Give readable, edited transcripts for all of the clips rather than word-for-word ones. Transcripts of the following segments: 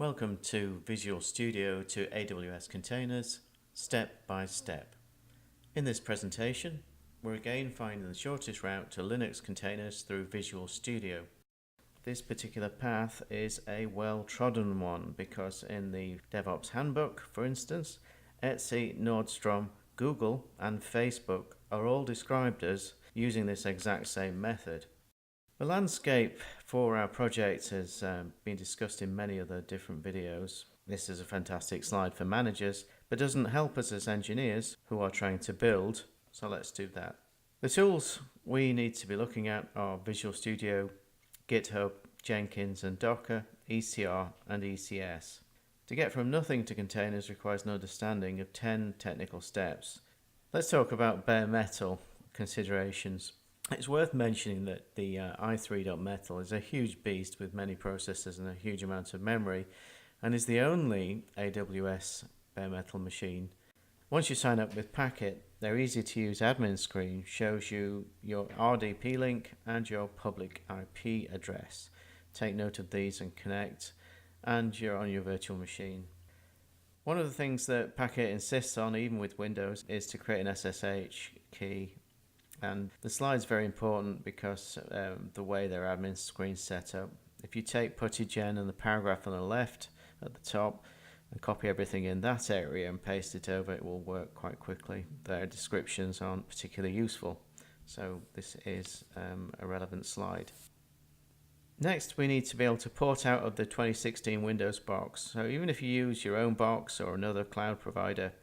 Welcome to Visual Studio to AWS Containers, step by step. In this presentation, we're again finding the shortest route to Linux containers through Visual Studio. This particular path is a well-trodden one because in the DevOps Handbook, for instance, Etsy, Nordstrom, Google and Facebook are all described as using this exact same method. The landscape for our project has been discussed in many other different videos. This is a fantastic slide for managers, but doesn't help us as engineers who are trying to build, so let's do that. The tools we need to be looking at are Visual Studio, GitHub, Jenkins and Docker, ECR and ECS. To get from nothing to containers requires an understanding of 10 technical steps. Let's talk about bare metal considerations. It's worth mentioning that the i3.metal is a huge beast with many processors and a huge amount of memory, and is the only AWS bare metal machine. Once you sign up with Packet, their easy to use admin screen shows you your RDP link and your public IP address. Take note of these and connect, and you're on your virtual machine. One of the things that Packet insists on, even with Windows, is to create an SSH key. And the slide's very important because the way their admin screen's set up. If you take PuTTyGen and the paragraph on the left at the top and copy everything in that area and paste it over, it will work quite quickly. Their descriptions aren't particularly useful, so this is a relevant slide. Next, we need to be able to port out of the 2016 Windows box. So even if you use your own box or another cloud provider,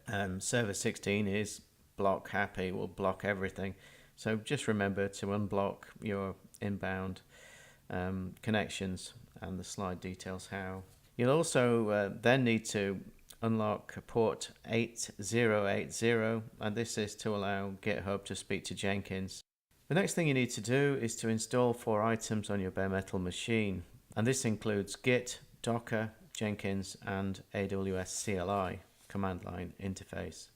Server 16 is block happy, will block everything. So just remember to unblock your inbound connections, and the slide details how. You'll also then need to unlock port 8080, and this is to allow GitHub to speak to Jenkins. The next thing you need to do is to install 4 items on your bare metal machine, and this includes Git, Docker, Jenkins and AWS CLI command line interface.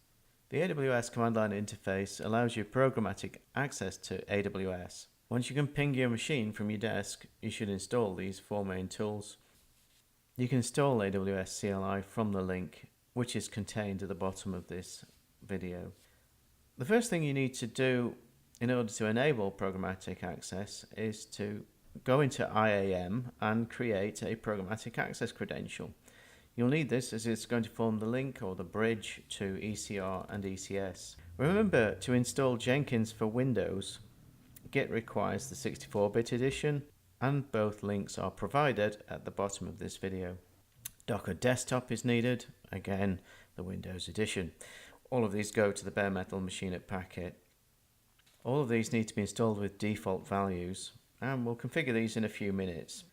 The AWS command line interface allows you programmatic access to AWS. Once you can ping your machine from your desk, you should install these 4 main tools. You can install AWS CLI from the link which is contained at the bottom of this video. The first thing you need to do in order to enable programmatic access is to go into IAM and create a programmatic access credential. You'll need this as it's going to form the link or the bridge to ECR and ECS. Remember to install Jenkins for Windows. Git requires the 64-bit edition, and both links are provided at the bottom of this video. Docker Desktop is needed, again the Windows edition. All of these go to the bare metal machine at Packet. All of these need to be installed with default values, and we'll configure these in a few minutes.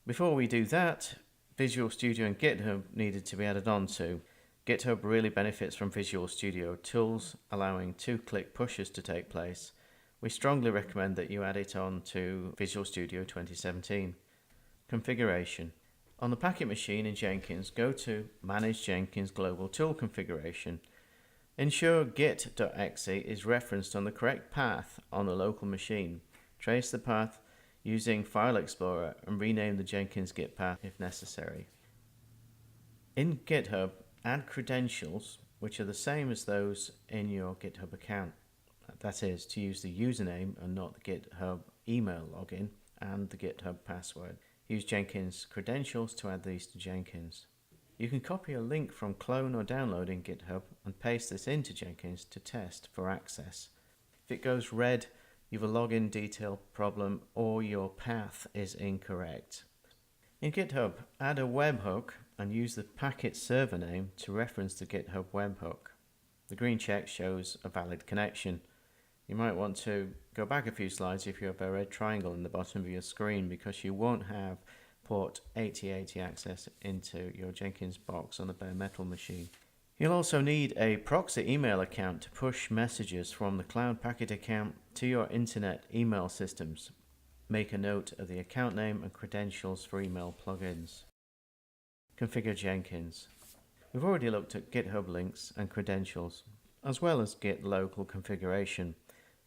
Before we do that, Visual Studio and GitHub needed to be added on to. GitHub really benefits from Visual Studio tools, allowing 2-click pushes to take place. We strongly recommend that you add it on to Visual Studio 2017. Configuration. On the Packet machine in Jenkins, go to Manage Jenkins Global Tool Configuration. Ensure git.exe is referenced on the correct path on the local machine. Trace the path using File Explorer and rename the Jenkins Git path if necessary. In GitHub, add credentials which are the same as those in your GitHub account. That is, to use the username and not the GitHub email login and the GitHub password. Use Jenkins credentials to add these to Jenkins. You can copy a link from clone or download in GitHub and paste this into Jenkins to test for access. If it goes red, you have a login detail problem or your path is incorrect. In GitHub, add a webhook and use the Packet server name to reference the GitHub webhook. The green check shows a valid connection. You might want to go back a few slides if you have a red triangle in the bottom of your screen, because you won't have port 8080 access into your Jenkins box on the bare metal machine. You'll also need a proxy email account to push messages from the Cloud Packet account to your internet email systems. Make a note of the account name and credentials for email plugins. Configure Jenkins. We've already looked at GitHub links and credentials, as well as Git local configuration.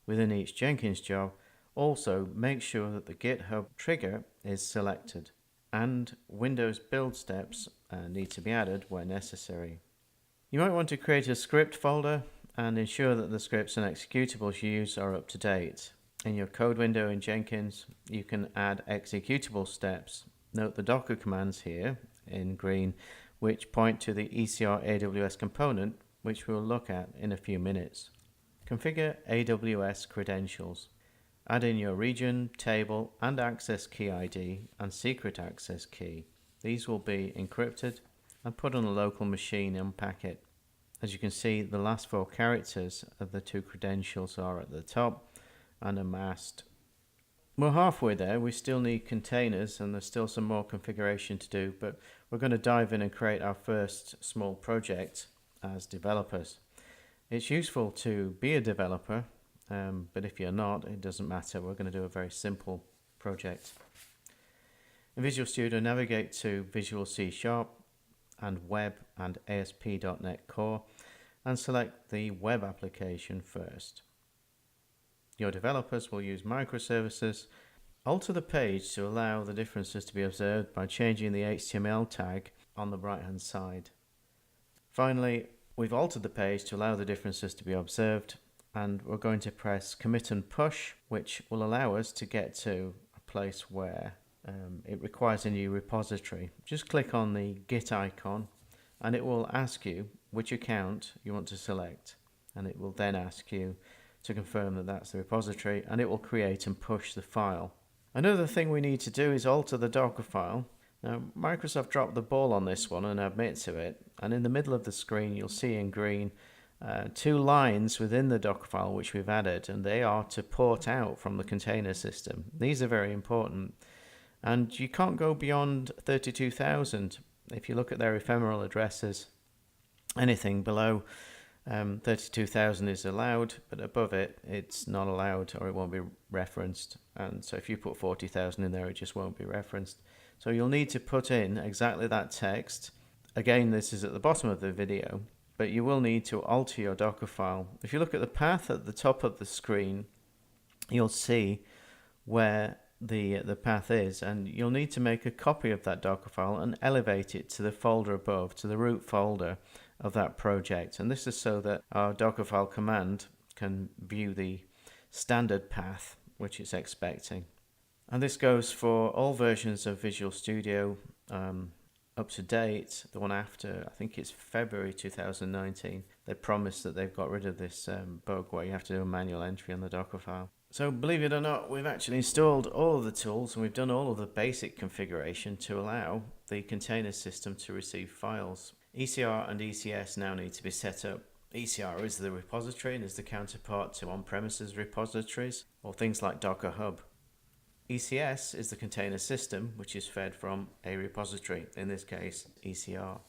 Within each Jenkins job, also make sure that the GitHub trigger is selected. and Windows build steps need to be added where necessary. You might want to create a script folder and ensure that the scripts and executables you use are up to date. In your code window in Jenkins, you can add executable steps. Note the Docker commands here in green, which point to the ECR AWS component, which we'll look at in a few minutes. Configure AWS credentials. Add in your region, table, and access key ID and secret access key. These will be encrypted and put on a local machine in packet. As you can see, the last 4 characters of the 2 credentials are at the top and are masked. We're halfway there. We still need containers and there's still some more configuration to do, but we're going to dive in and create our first small project as developers. It's useful to be a developer, but if you're not, it doesn't matter. We're going to do a very simple project. In Visual Studio, navigate to Visual C# and Web and ASP.NET Core and select the web application first. Your developers will use microservices. Alter the page to allow the differences to be observed by changing the HTML tag on the right hand side. Finally, we've altered the page to allow the differences to be observed, and we're going to press commit and push, which will allow us to get to a place where it requires a new repository. Just click on the Git icon and it will ask you which account you want to select, and it will then ask you to confirm that that's the repository, and it will create and push the file. Another thing we need to do is alter the Docker file. Now, Microsoft dropped the ball on this one and admit to it, and in the middle of the screen you'll see in green 2 lines within the Docker file which we've added, and they are to port out from the container system. These are very important, and you can't go beyond 32,000. If you look at their ephemeral addresses, anything below 32,000 is allowed, but above it it's not allowed, or it won't be referenced. And so if you put 40,000 in there, it just won't be referenced. So you'll need to put in exactly that text. Again, this is at the bottom of the video, but you will need to alter your Docker file. If you look at the path at the top of the screen, you'll see where the path is, and you'll need to make a copy of that Docker file and elevate it to the folder above, to the root folder of that project. And this is so that our Dockerfile command can view the standard path which it's expecting. And this goes for all versions of Visual Studio up to date. The one after, I think it's February 2019, they promised that they've got rid of this bug where you have to do a manual entry on the Docker file. So believe it or not, we've actually installed all of the tools and we've done all of the basic configuration to allow the container system to receive files. ECR and ECS now need to be set up. ECR is the repository and is the counterpart to on-premises repositories or things like Docker Hub. ECS is the container system which is fed from a repository, in this case ECR.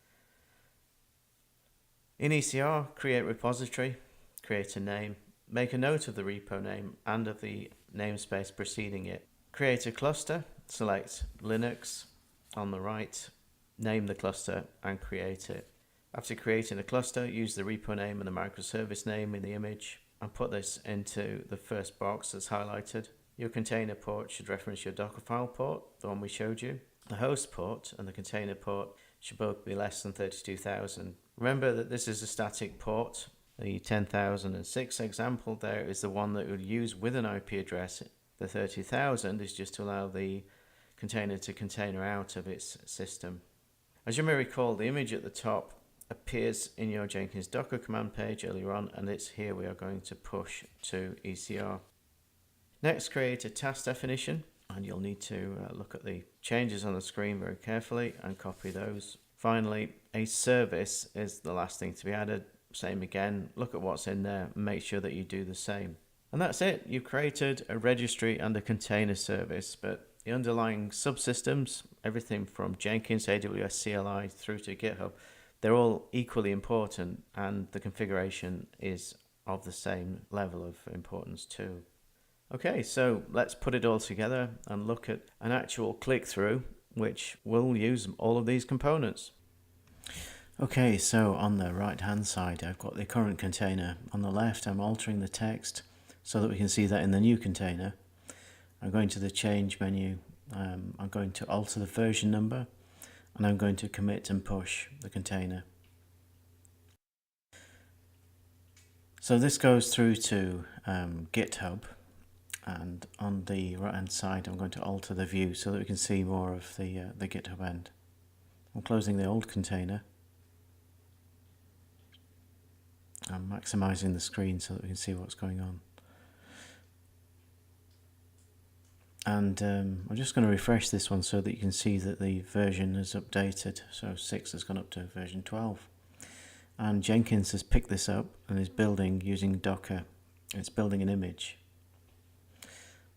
In ECR, create repository, create a name, make a note of the repo name and of the namespace preceding it. Create a cluster, select Linux on the right, name the cluster and create it. After creating a cluster, use the repo name and the microservice name in the image and put this into the first box that's highlighted. Your container port should reference your Dockerfile port, the one we showed you. The host port and the container port should both be less than 32,000. Remember that this is a static port. The 10,006 example there is the one that we'll use with an IP address. The 30,000 is just to allow the container to container out of its system. As you may recall, the image at the top appears in your Jenkins Docker command page earlier on, and it's here we are going to push to ECR. Next, create a task definition, and you'll need to look at the changes on the screen very carefully and copy those. Finally, a service is the last thing to be added. Same again, look at what's in there and make sure that you do the same. And that's it. You've created a registry and a container service, but the underlying subsystems, everything from Jenkins, AWS CLI through to GitHub, they're all equally important, and the configuration is of the same level of importance too. Okay, so let's put it all together and look at an actual click-through which will use all of these components. Okay, so on the right hand side I've got the current container. On the left I'm altering the text so that we can see that in the new container. I'm going to the change menu I'm going to alter the version number, and I'm going to commit and push the container. So this goes through to GitHub, and on the right hand side I'm going to alter the view so that we can see more of the GitHub end. I'm closing the old container. I'm maximising the screen so that we can see what's going on. And I'm just going to refresh this one so that you can see that the version is updated. So 6 has gone up to version 12. And Jenkins has picked this up and is building using Docker. It's building an image.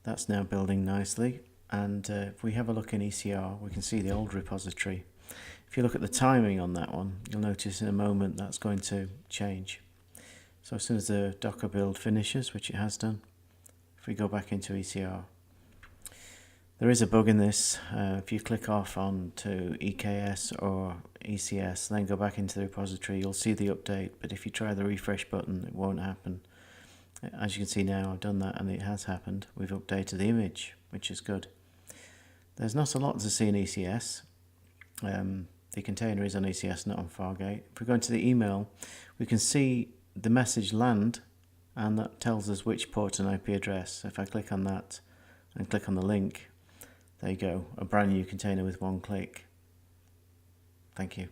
That's now building nicely. And if we have a look in ECR, we can see the old repository. If you look at the timing on that one, you'll notice in a moment that's going to change. So as soon as the Docker build finishes, which it has done, if we go back into ECR, there is a bug in this. If you click off on to EKS or ECS, then go back into the repository, you'll see the update, but if you try the refresh button, it won't happen. As you can see now, I've done that and it has happened. We've updated the image, which is good. There's not a lot to see in ECS. The container is on ECS, not on Fargate. If we go into the email, we can see the message land, and that tells us which port and IP address. If I click on that and click on the link, there you go, a brand new container with one click. Thank you.